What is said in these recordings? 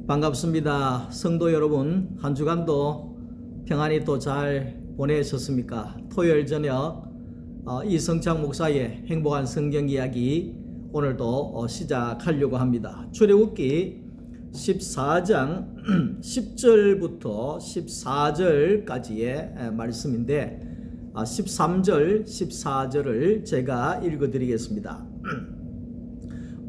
반갑습니다. 성도 여러분, 한 주간도 평안히 또 잘 보내셨습니까? 토요일 저녁 이성창 목사의 행복한 성경 이야기 오늘도 시작하려고 합니다. 출애굽기 14장 10절부터 14절까지의 말씀인데 13절, 14절을 제가 읽어드리겠습니다.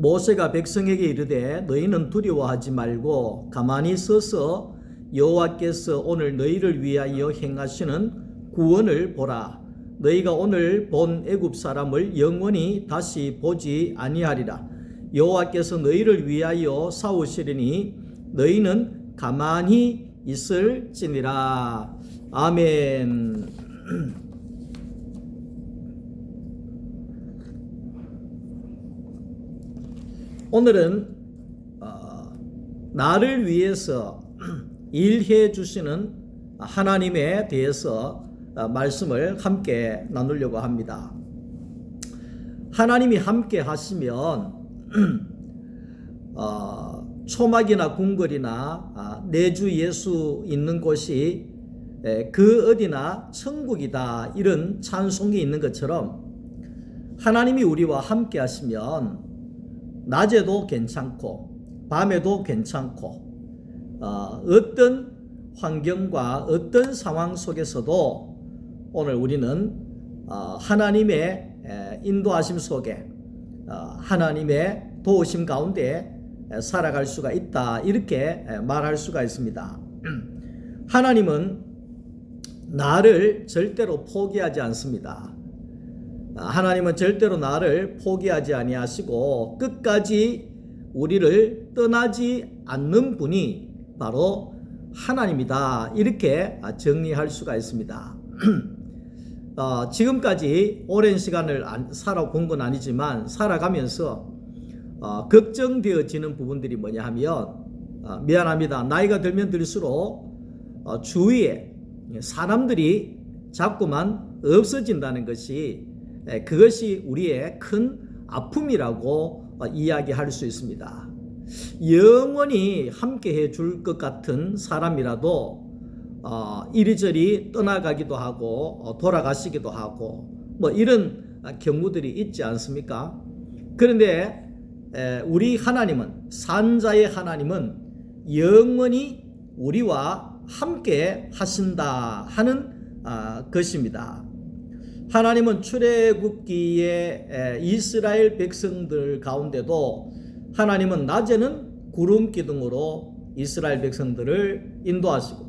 모세가 백성에게 이르되 너희는 두려워하지 말고 가만히 서서 여호와께서 오늘 너희를 위하여 행하시는 구원을 보라. 너희가 오늘 본 애굽 사람을 영원히 다시 보지 아니하리라. 여호와께서 너희를 위하여 싸우시리니 너희는 가만히 있을지니라. 아멘. 오늘은 나를 위해서 일해 주시는 하나님에 대해서 말씀을 함께 나누려고 합니다. 하나님이 함께 하시면 초막이나 궁궐이나 내주 예수 있는 곳이 그 어디나 천국이다, 이런 찬송이 있는 것처럼 하나님이 우리와 함께 하시면 낮에도 괜찮고 밤에도 괜찮고 어떤 환경과 어떤 상황 속에서도 오늘 우리는 하나님의 인도하심 속에 하나님의 도우심 가운데 살아갈 수가 있다, 이렇게 말할 수가 있습니다. 하나님은 나를 절대로 포기하지 않습니다. 하나님은 절대로 나를 포기하지 아니하시고 끝까지 우리를 떠나지 않는 분이 바로 하나님이다, 이렇게 정리할 수가 있습니다. 지금까지 오랜 시간을 살아본 건 아니지만 살아가면서 걱정되어지는 부분들이 뭐냐 하면 미안합니다. 나이가 들면 들수록 주위에 사람들이 자꾸만 없어진다는 것이, 그것이 우리의 큰 아픔이라고 이야기할 수 있습니다. 영원히 함께 해줄 것 같은 사람이라도 이리저리 떠나가기도 하고 돌아가시기도 하고 이런 경우들이 있지 않습니까? 그런데 우리 하나님은, 산자의 하나님은 영원히 우리와 함께 하신다 하는 것입니다. 하나님은 출애굽기에 이스라엘 백성들 가운데도 하나님은 낮에는 구름 기둥으로 이스라엘 백성들을 인도하시고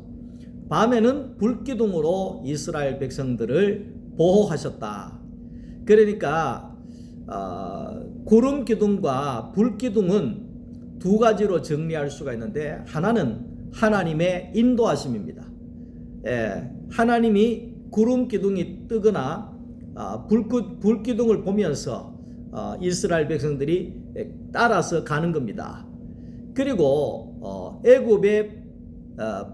밤에는 불 기둥으로 이스라엘 백성들을 보호하셨다. 그러니까 구름 기둥과 불 기둥은 두 가지로 정리할 수가 있는데, 하나는 하나님의 인도하심입니다. 하나님이 구름 기둥이 뜨거나 불 기둥을 보면서 이스라엘 백성들이 따라서 가는 겁니다. 그리고 애굽의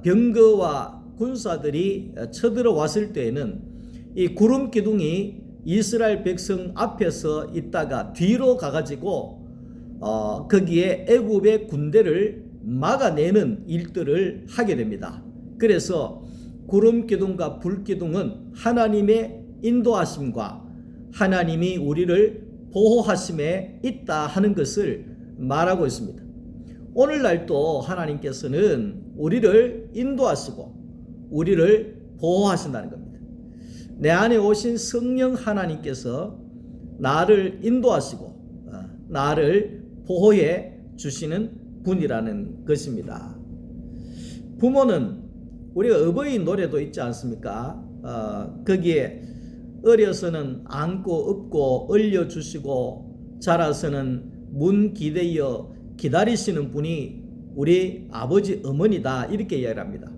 병거와 군사들이 쳐들어왔을 때에는 이 구름 기둥이 이스라엘 백성 앞에서 있다가 뒤로 가가지고 거기에 애굽의 군대를 막아내는 일들을 하게 됩니다. 그래서 구름 기둥과 불 기둥은 하나님의 인도하심과 하나님이 우리를 보호하심에 있다 하는 것을 말하고 있습니다. 오늘날도 하나님께서는 우리를 인도하시고 우리를 보호하신다는 겁니다. 내 안에 오신 성령 하나님께서 나를 인도하시고 나를 보호해 주시는 분이라는 것입니다. 부모는, 우리가 어버이 노래도 있지 않습니까? 거기에 어려서는 안고 업고 얼려주시고 자라서는 문 기대어 기다리시는 분이 우리 아버지 어머니다, 이렇게 이야기를 합니다.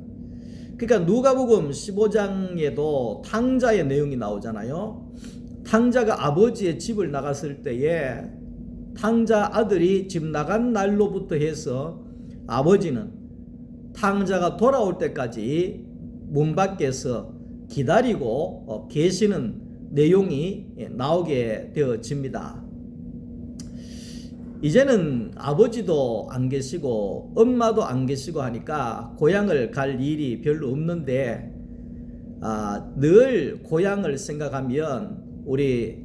그러니까 누가복음 15장에도 탕자의 내용이 나오잖아요. 탕자가 아버지의 집을 나갔을 때에 탕자 아들이 집 나간 날로부터 해서 아버지는 탕자가 돌아올 때까지 문 밖에서 기다리고 계시는 내용이 나오게 되어집니다. 이제는 아버지도 안 계시고 엄마도 안 계시고 하니까 고향을 갈 일이 별로 없는데 늘 고향을 생각하면 우리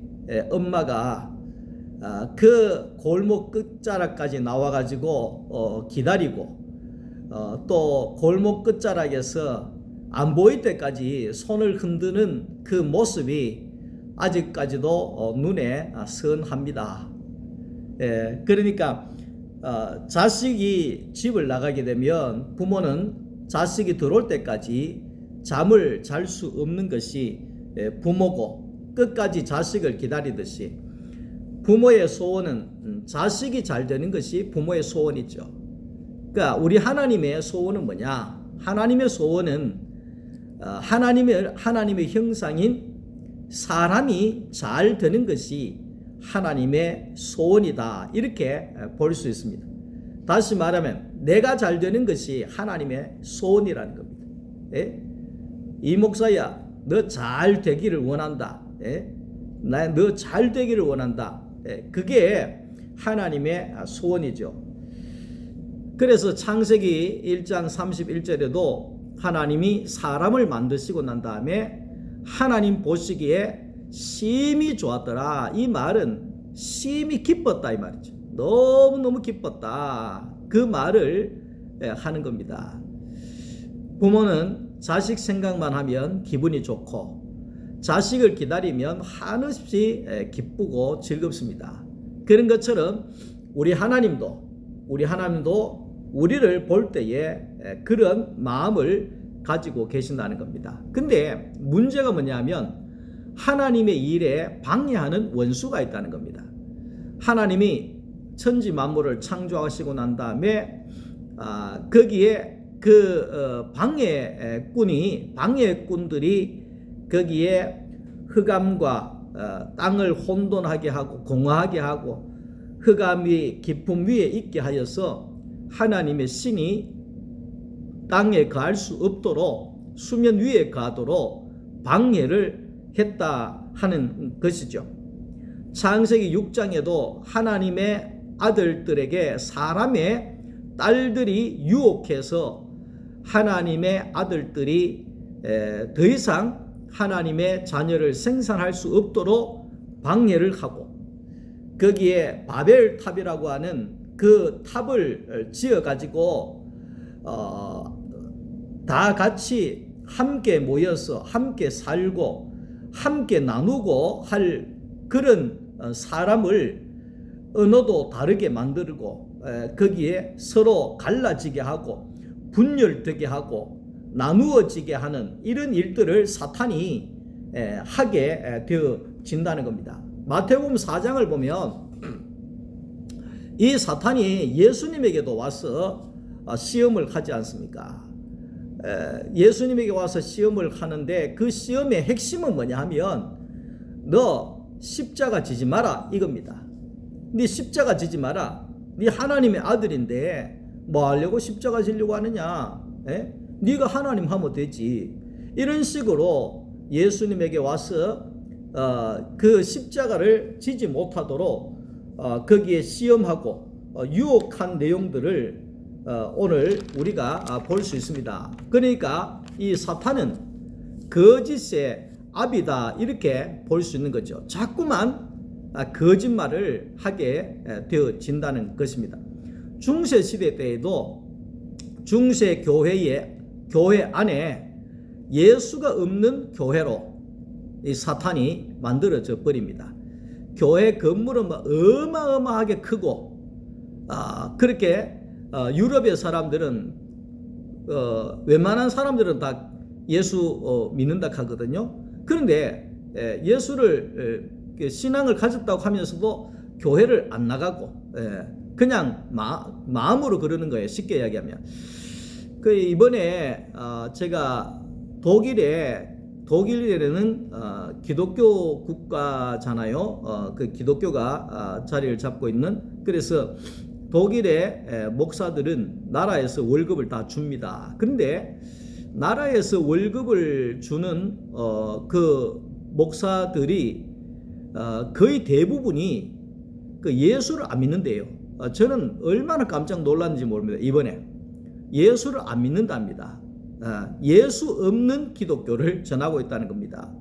엄마가 그 골목 끝자락까지 나와가지고 기다리고 또 골목 끝자락에서 안 보일 때까지 손을 흔드는 그 모습이 아직까지도 눈에 선합니다. 그러니까 자식이 집을 나가게 되면 부모는 자식이 들어올 때까지 잠을 잘 수 없는 것이 부모고, 끝까지 자식을 기다리듯이 부모의 소원은 자식이 잘 되는 것이 부모의 소원이죠. 그러니까 우리 하나님의 소원은 뭐냐? 하나님의 소원은 하나님의 형상인 사람이 잘 되는 것이 하나님의 소원이다, 이렇게 볼 수 있습니다. 다시 말하면 내가 잘 되는 것이 하나님의 소원이라는 겁니다. 이 목사야, 너 잘 되기를 원한다. 너 잘 되기를 원한다. 그게 하나님의 소원이죠. 그래서 창세기 1장 31절에도 하나님이 사람을 만드시고 난 다음에 하나님 보시기에 심히 좋았더라. 이 말은 심히 기뻤다 이 말이죠. 너무너무 기뻤다, 그 말을 하는 겁니다. 부모는 자식 생각만 하면 기분이 좋고 자식을 기다리면 한없이 기쁘고 즐겁습니다. 그런 것처럼 우리 하나님도 우리를 볼 때에 그런 마음을 가지고 계신다는 겁니다. 근데 문제가 뭐냐면 하나님의 일에 방해하는 원수가 있다는 겁니다. 하나님이 천지 만물을 창조하시고 난 다음에 거기에 그 방해꾼들이 거기에 흑암과 땅을 혼돈하게 하고 공허하게 하고 흑암이 깊음 위에 있게 하여서 하나님의 신이 땅에 거할 수 없도록 수면 위에 가도록 방해를 했다 하는 것이죠. 창세기 6장에도 하나님의 아들들에게 사람의 딸들이 유혹해서 하나님의 아들들이 더 이상 하나님의 자녀를 생산할 수 없도록 방해를 하고, 거기에 바벨탑이라고 하는 그 탑을 지어 가지고 다 같이 함께 모여서 함께 살고 함께 나누고 할 그런 사람을 언어도 다르게 만들고 거기에 서로 갈라지게 하고 분열되게 하고 나누어지게 하는 이런 일들을 사탄이 하게 되어진다는 겁니다. 마태복음 4장을 보면 이 사탄이 예수님에게도 와서 시험을 하지 않습니까? 예수님에게 와서 시험을 하는데 그 시험의 핵심은 뭐냐 하면 너 십자가 지지 마라 이겁니다. 네 십자가 지지 마라. 네 하나님의 아들인데 뭐 하려고 십자가 지려고 하느냐? 네가 하나님 하면 되지. 이런 식으로 예수님에게 와서 그 십자가를 지지 못하도록 거기에 시험하고 유혹한 내용들을 오늘 우리가 볼 수 있습니다. 그러니까 이 사탄은 거짓의 압이다, 이렇게 볼 수 있는 거죠. 자꾸만 거짓말을 하게 되어진다는 것입니다. 중세 시대 때에도 중세 교회 안에 예수가 없는 교회로 이 사탄이 만들어져 버립니다. 교회 건물은 어마어마하게 크고 그렇게 유럽의 사람들은 웬만한 사람들은 다 예수 믿는다 하거든요. 그런데 예수를 신앙을 가졌다고 하면서도 교회를 안 나가고 그냥 마음으로 그러는 거예요. 쉽게 이야기하면. 이번에 제가 독일에는 기독교 국가잖아요. 그 기독교가 자리를 잡고 있는, 그래서 독일의 목사들은 나라에서 월급을 다 줍니다. 그런데 나라에서 월급을 주는 그 목사들이 거의 대부분이 그 예수를 안 믿는데요. 저는 얼마나 깜짝 놀랐는지 모릅니다. 이번에 예수를 안 믿는답니다. 예수 없는 기독교를 전하고 있다는 겁니다.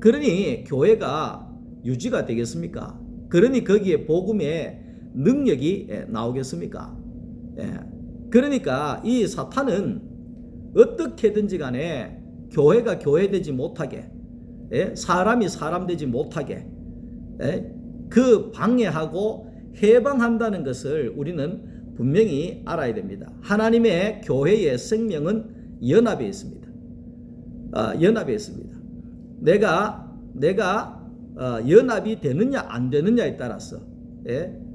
그러니 교회가 유지가 되겠습니까? 그러니 거기에 복음의 능력이 나오겠습니까? 그러니까 이 사탄은 어떻게든지 간에 교회가 교회되지 못하게, 사람이 사람 되지 못하게 그 방해하고 해방한다는 것을 우리는 분명히 알아야 됩니다. 하나님의 교회의 생명은 연합에 있습니다. 연합에 있습니다. 내가 연합이 되느냐 안 되느냐에 따라서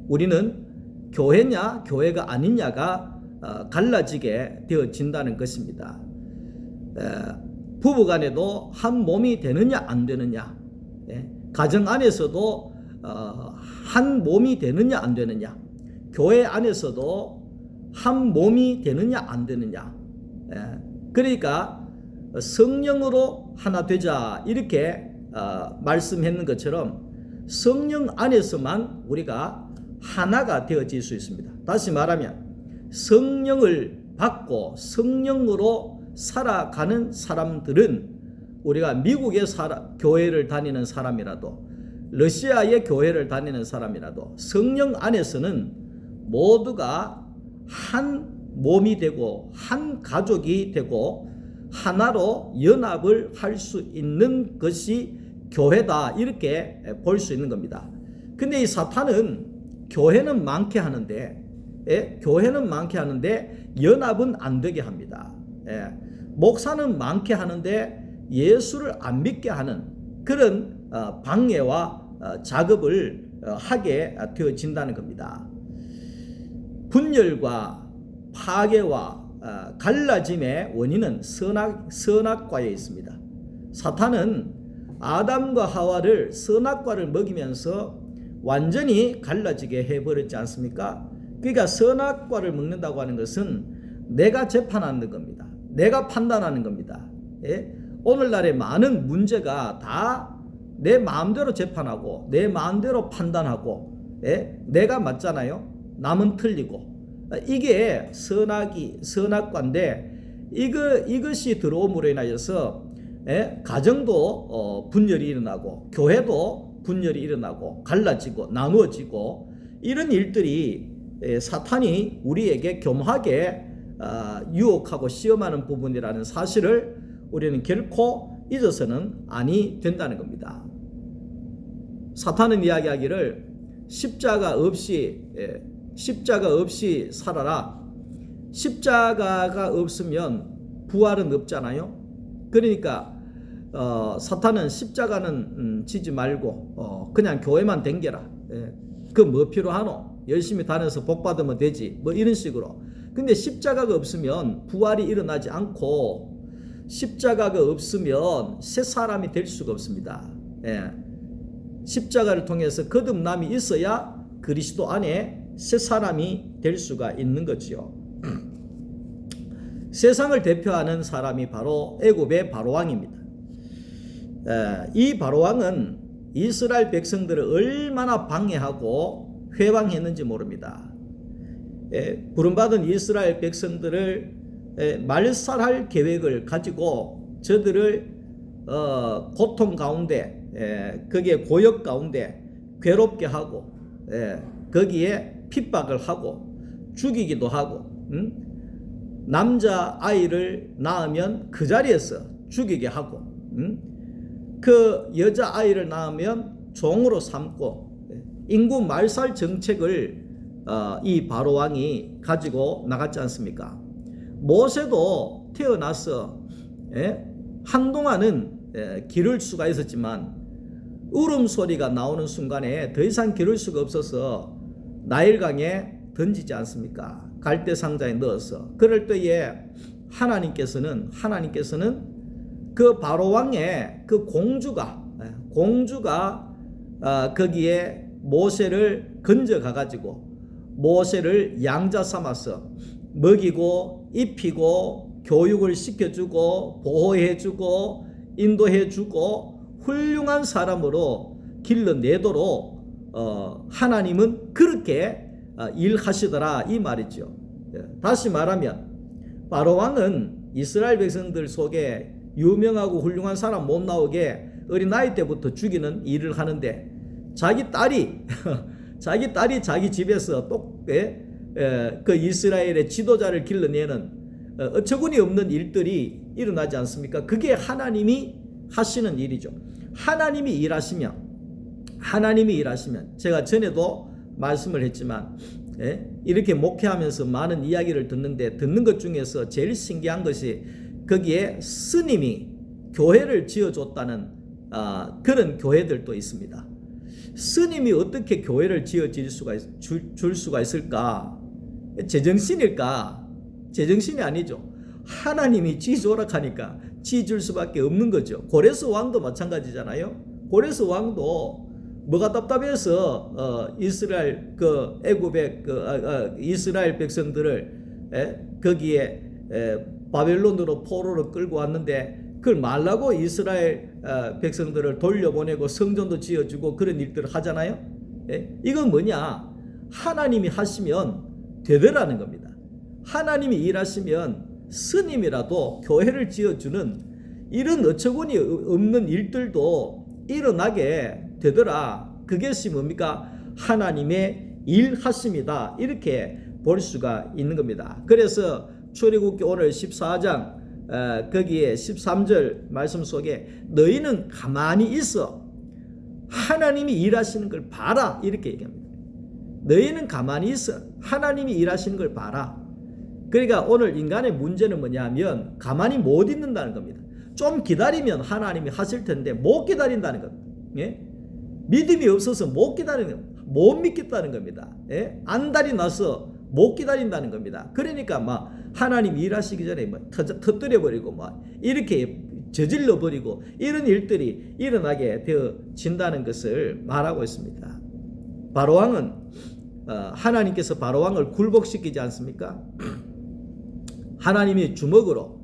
우리는 교회냐 교회가 아니냐가 갈라지게 되어진다는 것입니다. 부부간에도 한 몸이 되느냐 안 되느냐, 가정 안에서도 한 몸이 되느냐 안 되느냐, 교회 안에서도 한 몸이 되느냐 안 되느냐. 그러니까 성령으로 하나 되자 이렇게 말씀했는 것처럼 성령 안에서만 우리가 하나가 되어질 수 있습니다. 다시 말하면 성령을 받고 성령으로 살아가는 사람들은, 우리가 미국의 교회를 다니는 사람이라도 러시아의 교회를 다니는 사람이라도 성령 안에서는 모두가 한 몸이 되고 한 가족이 되고 하나로 연합을 할 수 있는 것이 교회다, 이렇게 볼 수 있는 겁니다. 근데 이 사탄은 교회는 많게 하는데 교회는 많게 하는데 연합은 안 되게 합니다. 목사는 많게 하는데 예수를 안 믿게 하는 그런 방해와 작업을 하게 되어진다는 겁니다. 분열과 파괴와 갈라짐의 원인은 선악과에 있습니다. 사탄은 아담과 하와를 선악과를 먹이면서 완전히 갈라지게 해버렸지 않습니까? 그러니까 선악과를 먹는다고 하는 것은 내가 재판하는 겁니다. 내가 판단하는 겁니다. 오늘날의 많은 문제가 다 내 마음대로 재판하고 내 마음대로 판단하고, 내가 맞잖아요. 남은 틀리고. 이게 선악과인데 이것이 들어옴으로 인하여서 가정도 분열이 일어나고 교회도 분열이 일어나고 갈라지고 나누어지고, 이런 일들이 사탄이 우리에게 교묘하게 유혹하고 시험하는 부분이라는 사실을 우리는 결코 잊어서는 아니 된다는 겁니다. 사탄은 이야기하기를 십자가 없이 살아라. 십자가가 없으면 부활은 없잖아요. 그러니까 사탄은 십자가는 지지 말고 그냥 교회만 댕겨라. 그 뭐 필요하노? 열심히 다녀서 복 받으면 되지. 뭐 이런 식으로. 근데 십자가가 없으면 부활이 일어나지 않고, 십자가가 없으면 새 사람이 될 수가 없습니다. 십자가를 통해서 거듭남이 있어야 그리스도 안에 새 사람이 될 수가 있는 거지요. 세상을 대표하는 사람이 바로 애굽의 바로왕입니다. 이 바로왕은 이스라엘 백성들을 얼마나 방해하고 회방했는지 모릅니다. 부름받은 이스라엘 백성들을 말살할 계획을 가지고 저들을 고통 가운데, 거기에 고역 가운데 괴롭게 하고, 거기에 핍박을 하고 죽이기도 하고, 남자 아이를 낳으면 그 자리에서 죽이게 하고, 그 여자 아이를 낳으면 종으로 삼고, 인구 말살 정책을 이 바로왕이 가지고 나갔지 않습니까? 모세도 태어나서 한동안은 기를 수가 있었지만 울음소리가 나오는 순간에 더 이상 기를 수가 없어서 나일강에 던지지 않습니까? 갈대상자에 넣어서. 그럴 때에 하나님께서는 그 바로왕의 그 공주가 거기에 모세를 건져가 가지고 모세를 양자 삼아서 먹이고 입히고 교육을 시켜주고 보호해주고 인도해주고 훌륭한 사람으로 길러내도록 하나님은 그렇게 일하시더라 이 말이죠. 다시 말하면 바로 왕은 이스라엘 백성들 속에 유명하고 훌륭한 사람 못 나오게 어린 나이 때부터 죽이는 일을 하는데 자기 딸이 자기 집에서 그 이스라엘의 지도자를 길러내는 어처구니 없는 일들이 일어나지 않습니까? 그게 하나님이 하시는 일이죠. 하나님이 일하시면 제가 전에도 말씀을 했지만 이렇게 목회하면서 많은 이야기를 듣는 것 중에서 제일 신기한 것이 거기에 스님이 교회를 지어줬다는 그런 교회들도 있습니다. 스님이 어떻게 교회를 지어줄 수가 있을까? 제정신일까? 제정신이 아니죠. 하나님이 지조락하니까 지줄 수밖에 없는 거죠. 고레스 왕도 마찬가지잖아요. 고레스 왕도 뭐가 답답해서 이스라엘 애굽의 이스라엘 백성들을 거기에 바벨론으로 포로로 끌고 왔는데 그걸 말라고 이스라엘 백성들을 돌려보내고 성전도 지어주고 그런 일들을 하잖아요. 이건 뭐냐? 하나님이 하시면 되더라는 겁니다. 하나님이 일하시면 스님이라도 교회를 지어주는 이런 어처구니 없는 일들도 일어나게 되더라. 그것이 뭡니까? 하나님의 일하심이다. 이렇게 볼 수가 있는 겁니다. 그래서 출애굽기 오늘 14장 거기에 13절 말씀 속에 너희는 가만히 있어 하나님이 일하시는 걸 봐라 이렇게 얘기합니다. 너희는 가만히 있어 하나님이 일하시는 걸 봐라. 그러니까 오늘 인간의 문제는 뭐냐면 가만히 못 있는다는 겁니다. 좀 기다리면 하나님이 하실 텐데 못 기다린다는 겁니다. 믿음이 없어서 못 기다리는 겁니다. 못 믿겠다는 겁니다. 안달이 나서 못 기다린다는 겁니다. 그러니까 막 하나님 일하시기 전에 뭐 터뜨려버리고 막 이렇게 저질러버리고 이런 일들이 일어나게 되어진다는 것을 말하고 있습니다. 바로왕은 하나님께서 바로왕을 굴복시키지 않습니까? 하나님이 주먹으로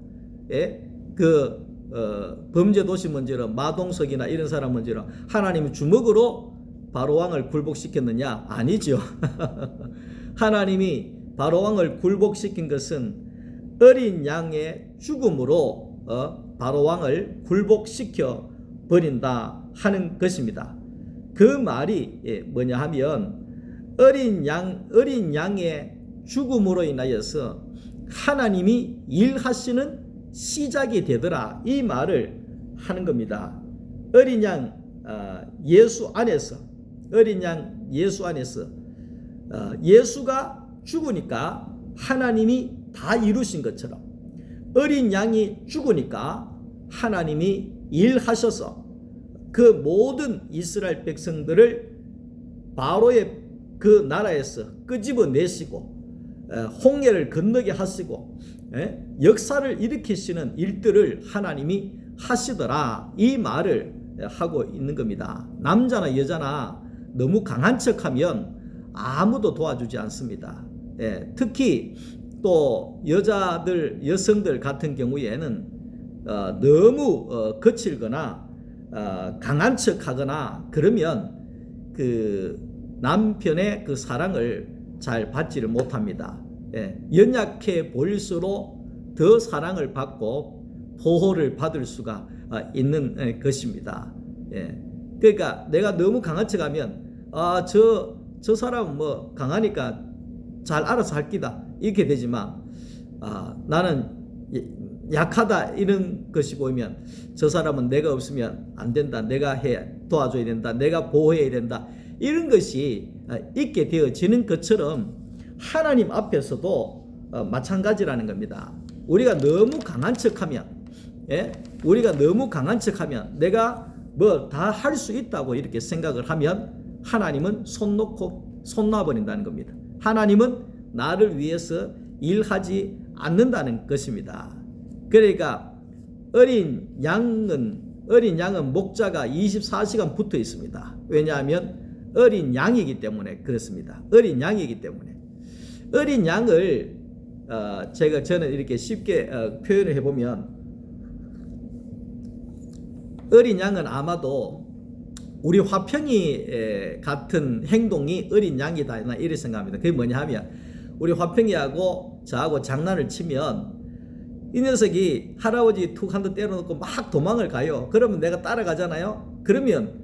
범죄 도시 문제로 마동석이나 이런 사람 문제로 하나님이 주먹으로 바로왕을 굴복시켰느냐? 아니죠. 하나님이 바로왕을 굴복시킨 것은 어린 양의 죽음으로 바로왕을 굴복시켜 버린다 하는 것입니다. 그 말이 뭐냐 하면 어린 양의 죽음으로 인하여서 하나님이 일하시는 시작이 되더라 이 말을 하는 겁니다. 어린 양 예수 안에서 예수가 죽으니까 하나님이 다 이루신 것처럼 어린 양이 죽으니까 하나님이 일하셔서 그 모든 이스라엘 백성들을 바로의 그 나라에서 끄집어내시고 홍해를 건너게 하시고 역사를 일으키시는 일들을 하나님이 하시더라 이 말을 하고 있는 겁니다. 남자나 여자나 너무 강한 척하면 아무도 도와주지 않습니다. 특히 또 여성들 같은 경우에는 너무 거칠거나 강한 척하거나 그러면 그 남편의 그 사랑을 잘 받지를 못합니다. 연약해 보일수록 더 사랑을 받고 보호를 받을 수가 있는 것입니다. 그러니까 내가 너무 강한 척하면 저 사람은 뭐 강하니까 잘 알아서 할 기다 이렇게 되지만 나는 약하다 이런 것이 보이면 저 사람은 내가 없으면 안 된다, 내가 도와줘야 된다, 내가 보호해야 된다 이런 것이 있게 되어지는 것처럼 하나님 앞에서도 마찬가지라는 겁니다. 우리가 너무 강한 척하면 내가 뭐 다 할 수 있다고 이렇게 생각을 하면 하나님은 손 놔버린다는 겁니다. 하나님은 나를 위해서 일하지 않는다는 것입니다. 그러니까 어린 양은 목자가 24시간 붙어 있습니다. 왜냐하면 어린 양이기 때문에 그렇습니다. 어린 양이기 때문에 어린 양을 저는 이렇게 쉽게 표현을 해보면 어린 양은 아마도 우리 화평이 같은 행동이 어린 양이다. 나 이렇게 생각합니다. 그게 뭐냐 하면 우리 화평이하고 저하고 장난을 치면 이 녀석이 할아버지 툭 한 대 때려놓고 막 도망을 가요. 그러면 내가 따라가잖아요. 그러면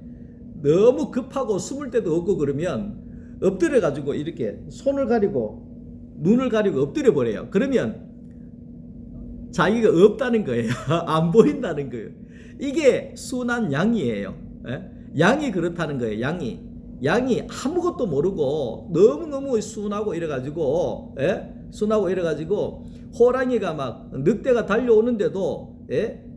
너무 급하고 숨을 데도 없고 그러면 엎드려 가지고 이렇게 손을 가리고 눈을 가리고 엎드려 버려요. 그러면 자기가 없다는 거예요. 안 보인다는 거예요. 이게 순한 양이에요. 양이 그렇다는 거예요. 양이 아무것도 모르고 너무너무 순하고 이래가지고 순하고 이래가지고 호랑이가 막 늑대가 달려오는데도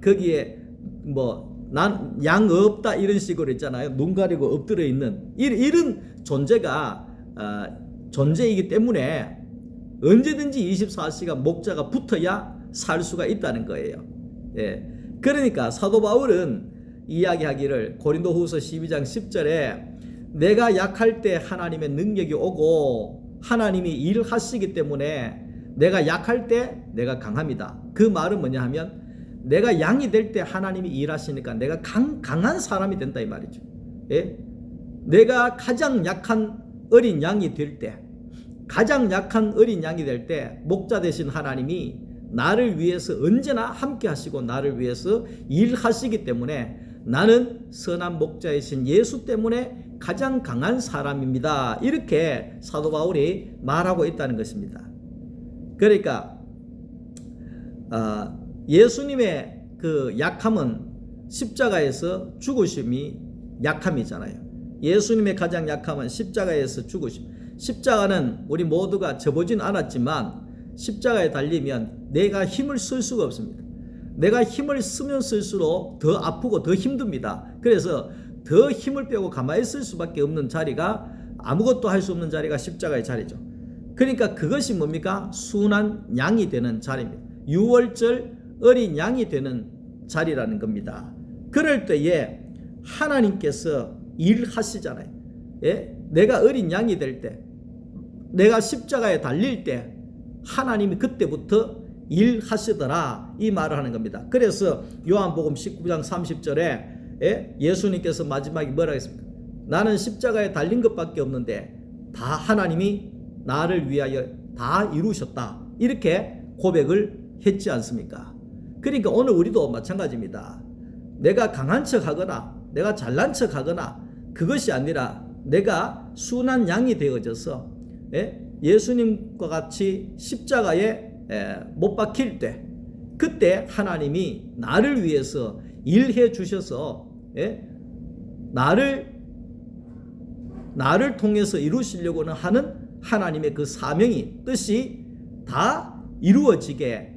거기에 뭐 난 양 없다 이런 식으로 있잖아요. 눈 가리고 엎드려 있는 이런 존재가 존재이기 때문에 언제든지 24시간 목자가 붙어야 살 수가 있다는 거예요. 그러니까 사도 바울은 이야기하기를 고린도후서 12장 10절에 내가 약할 때 하나님의 능력이 오고 하나님이 일하시기 때문에 내가 약할 때 내가 강합니다. 그 말은 뭐냐 하면 내가 양이 될 때 하나님이 일하시니까 내가 강한 사람이 된다 이 말이죠. 내가 가장 약한 어린 양이 될 때, 가장 약한 어린 양이 될 때 목자 되신 하나님이 나를 위해서 언제나 함께 하시고 나를 위해서 일하시기 때문에 나는 선한 목자이신 예수 때문에 가장 강한 사람입니다. 이렇게 사도 바울이 말하고 있다는 것입니다. 그러니까 예수님의 그 약함은 십자가에서 죽으심이 약함이잖아요. 예수님의 가장 약함은 십자가에서 죽으심. 십자가는 우리 모두가 접어진 않았지만 십자가에 달리면 내가 힘을 쓸 수가 없습니다. 내가 힘을 쓰면 쓸수록 더 아프고 더 힘듭니다. 그래서 더 힘을 빼고 가만히 있을 수밖에 없는 자리가 아무것도 할 수 없는 자리가 십자가의 자리죠. 그러니까 그것이 뭡니까? 순한 양이 되는 자리입니다. 유월절 어린 양이 되는 자리라는 겁니다. 그럴 때에 하나님께서 일하시잖아요. 내가 어린 양이 될 때, 내가 십자가에 달릴 때 하나님이 그때부터 일하시더라 이 말을 하는 겁니다. 그래서 요한복음 19장 30절에 예수님께서 마지막에 뭐라고 했습니까? 나는 십자가에 달린 것밖에 없는데 다 하나님이 나를 위하여 다 이루셨다 이렇게 고백을 했지 않습니까? 그러니까 오늘 우리도 마찬가지입니다. 내가 강한 척 하거나 내가 잘난 척 하거나 그것이 아니라 내가 순한 양이 되어져서 예수님과 같이 십자가에 못 박힐 때 그때 하나님이 나를 위해서 일해 주셔서 나를 통해서 이루시려고는 하는 하나님의 그 사명이 뜻이 다 이루어지게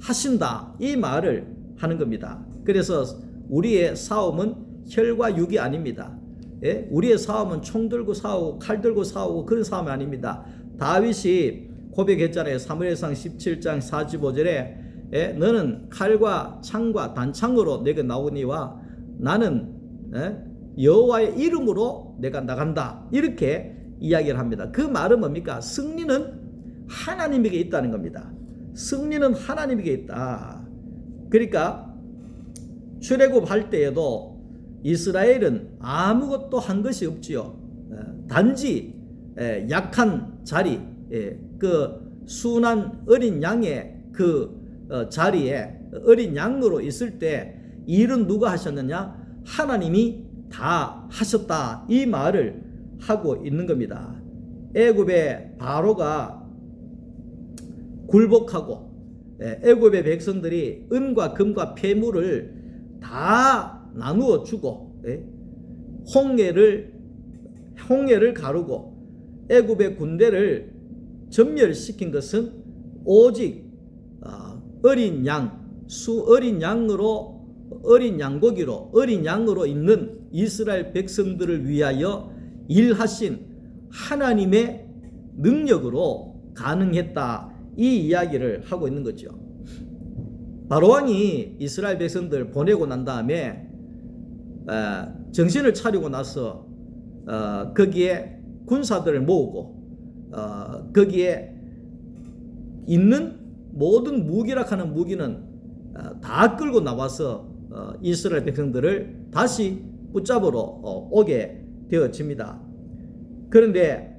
하신다 이 말을 하는 겁니다. 그래서 우리의 싸움은 혈과 육이 아닙니다. 우리의 싸움은 총 들고 싸우고 칼 들고 싸우고 그런 싸움이 아닙니다. 다윗이 고백했잖아요. 사무엘상 17장 45절에 너는 칼과 창과 단창으로 내게 나오니와 나는 여호와의 이름으로 내가 나간다 이렇게 이야기를 합니다. 그 말은 뭡니까? 승리는 하나님에게 있다는 겁니다. 승리는 하나님에게 있다. 그러니까 출애굽할 때에도 이스라엘은 아무것도 한 것이 없지요. 단지 약한 자리, 그 순한 어린 양의 그 자리에 어린 양으로 있을 때 일은 누가 하셨느냐? 하나님이 다 하셨다 이 말을 하고 있는 겁니다. 애굽의 바로가 굴복하고 애굽의 백성들이 은과 금과 폐물을 다 나누어 주고 홍해를 가르고 애굽의 군대를 전멸시킨 것은 오직 어린 양으로 있는 이스라엘 백성들을 위하여 일하신 하나님의 능력으로 가능했다 이 이야기를 하고 있는 거죠. 바로왕이 이스라엘 백성들 보내고 난 다음에 정신을 차리고 나서 거기에 군사들을 모으고 거기에 있는 모든 무기라 하는 무기는 다 끌고 나와서 이스라엘 백성들을 다시 붙잡으러 오게 되어집니다. 그런데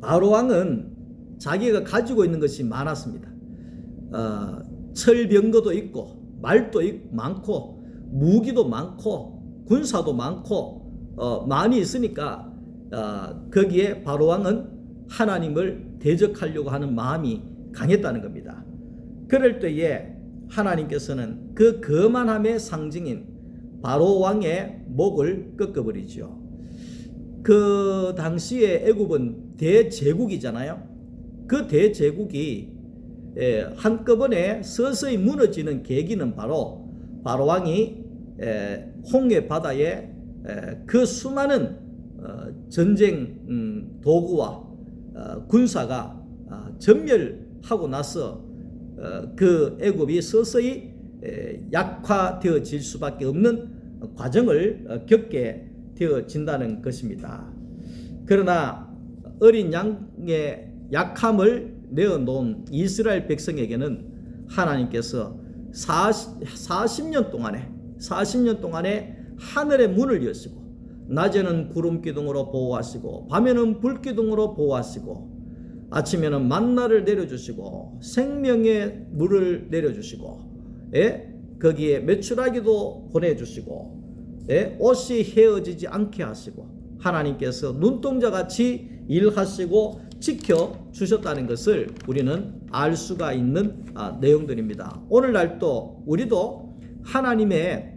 바로 왕은 자기가 가지고 있는 것이 많았습니다. 철병거도 있고 말도 많고 무기도 많고 군사도 많고 많이 있으니까 거기에 바로 왕은 하나님을 대적하려고 하는 마음이 강했다는 겁니다. 그럴 때에 하나님께서는 그 거만함의 상징인 바로 왕의 목을 꺾어버리죠. 그 당시에 애굽은 대제국이잖아요. 그 대제국이 한꺼번에 서서히 무너지는 계기는 바로 왕이 홍해 바다에 그 수많은 전쟁 도구와 군사가 전멸하고 나서 그 애굽이 서서히 약화되어질 수밖에 없는 과정을 겪게 되어진다는 것입니다. 그러나 어린 양의 약함을 내어놓은 이스라엘 백성에게는 하나님께서 40년 동안에 하늘의 문을 여시고 낮에는 구름 기둥으로 보호하시고 밤에는 불 기둥으로 보호하시고 아침에는 만나를 내려주시고 생명의 물을 내려주시고 거기에 메추라기도 보내주시고 옷이 헤어지지 않게 하시고 하나님께서 눈동자같이 일하시고 지켜주셨다는 것을 우리는 알 수가 있는 내용들입니다. 오늘날 우리도 하나님의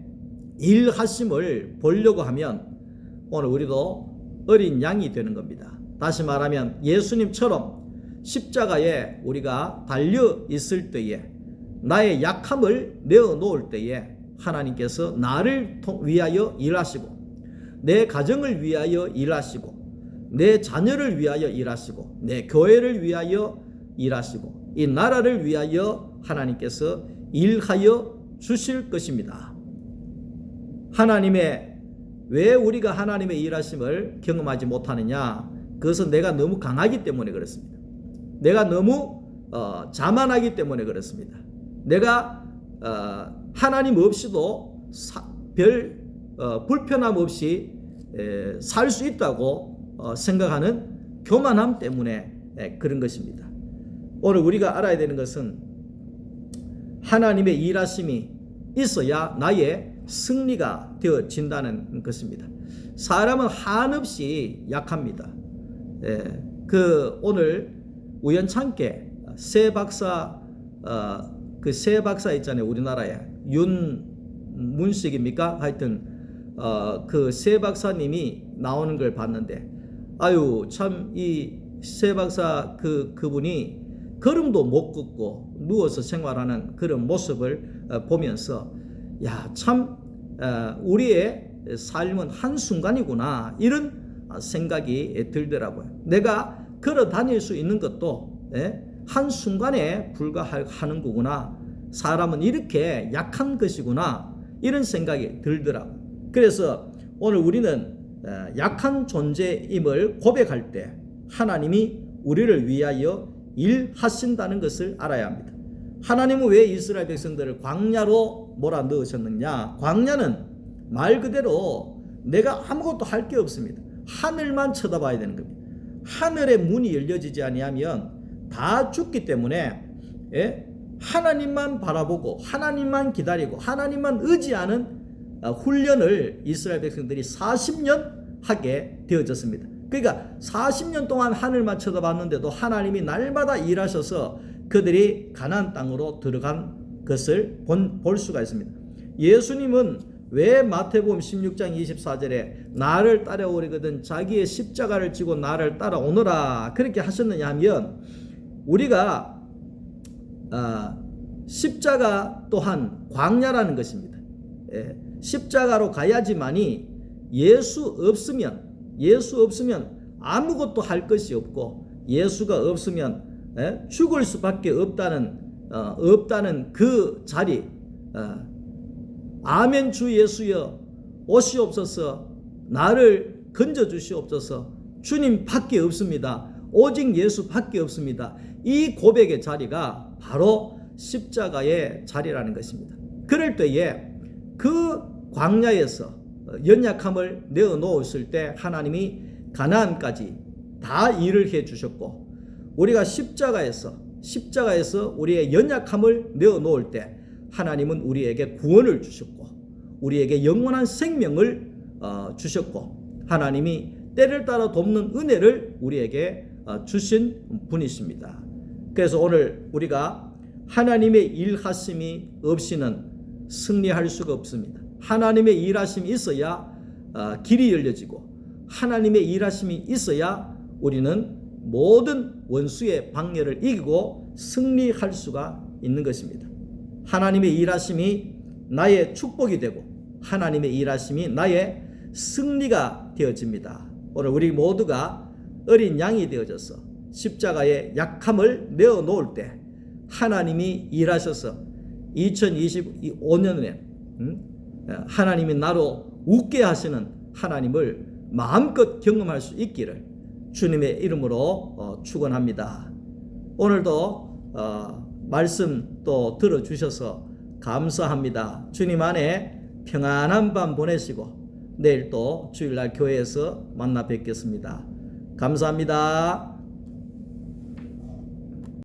일하심을 보려고 하면 오늘 우리도 어린 양이 되는 겁니다. 다시 말하면 예수님처럼 십자가에 우리가 달려 있을 때에 나의 약함을 내어놓을 때에 하나님께서 나를 위하여 일하시고 내 가정을 위하여 일하시고 내 자녀를 위하여 일하시고 내 교회를 위하여 일하시고 이 나라를 위하여 하나님께서 일하여 주실 것입니다. 왜 우리가 하나님의 일하심을 경험하지 못하느냐? 그것은 내가 너무 강하기 때문에 그렇습니다. 내가 너무 자만하기 때문에 그렇습니다. 내가 하나님 없이도 별 불편함 없이 살 수 있다고 생각하는 교만함 때문에 그런 것입니다. 오늘 우리가 알아야 되는 것은 하나님의 일하심이 있어야 나의 승리가 되어진다는 것입니다. 사람은 한없이 약합니다. 오늘 우연찮게 새 박사 있잖아요. 우리나라에 윤문식입니까? 하여튼 그 새 박사님이 나오는 걸 봤는데 참 이 새 박사 그분이 걸음도 못 걷고 누워서 생활하는 그런 모습을 보면서 참 우리의 삶은 한순간이구나 이런 생각이 들더라고요. 내가 걸어 다닐 수 있는 것도 한순간에 불과하는 거구나. 사람은 이렇게 약한 것이구나 이런 생각이 들더라고요. 그래서 오늘 우리는 약한 존재임을 고백할 때 하나님이 우리를 위하여 일하신다는 것을 알아야 합니다. 하나님은 왜 이스라엘 백성들을 광야로 몰아넣으셨느냐? 광야는 말 그대로 내가 아무것도 할 게 없습니다. 하늘만 쳐다봐야 되는 겁니다. 하늘의 문이 열려지지 아니하면 다 죽기 때문에 하나님만 바라보고 하나님만 기다리고 하나님만 의지하는 훈련을 이스라엘 백성들이 40년 하게 되어졌습니다. 그러니까 40년 동안 하늘만 쳐다봤는데도 하나님이 날마다 일하셔서 그들이 가나안 땅으로 들어간 것을 볼 수가 있습니다. 예수님은 왜 마태복음 16장 24절에 나를 따라오리거든 자기의 십자가를 지고 나를 따라오너라 그렇게 하셨느냐 하면 우리가 십자가 또한 광야라는 것입니다. 십자가로 가야지만이 예수 없으면 아무것도 할 것이 없고 예수가 없으면 죽을 수밖에 없다는 그 자리. 아멘 주 예수여 오시옵소서 나를 건져주시옵소서 주님 밖에 없습니다. 오직 예수 밖에 없습니다. 이 고백의 자리가 바로 십자가의 자리라는 것입니다. 그럴 때에 그 광야에서 연약함을 내어놓았을 때 하나님이 가나안까지 다 일을 해 주셨고, 우리가 십자가에서 우리의 연약함을 내어놓을 때 하나님은 우리에게 구원을 주셨고 우리에게 영원한 생명을 주셨고 하나님이 때를 따라 돕는 은혜를 우리에게 주신 분이십니다. 그래서 오늘 우리가 하나님의 일하심이 없이는 승리할 수가 없습니다. 하나님의 일하심이 있어야 길이 열려지고 하나님의 일하심이 있어야 우리는 모든 원수의 방해를 이기고 승리할 수가 있는 것입니다. 하나님의 일하심이 나의 축복이 되고 하나님의 일하심이 나의 승리가 되어집니다. 오늘 우리 모두가 어린 양이 되어져서 십자가의 약함을 내어놓을 때 하나님이 일하셔서 2025년에 하나님이 나로 웃게 하시는 하나님을 마음껏 경험할 수 있기를 주님의 이름으로 축원합니다. 오늘도 말씀 또 들어주셔서 감사합니다. 주님 안에 평안한 밤 보내시고 내일 또 주일날 교회에서 만나 뵙겠습니다. 감사합니다.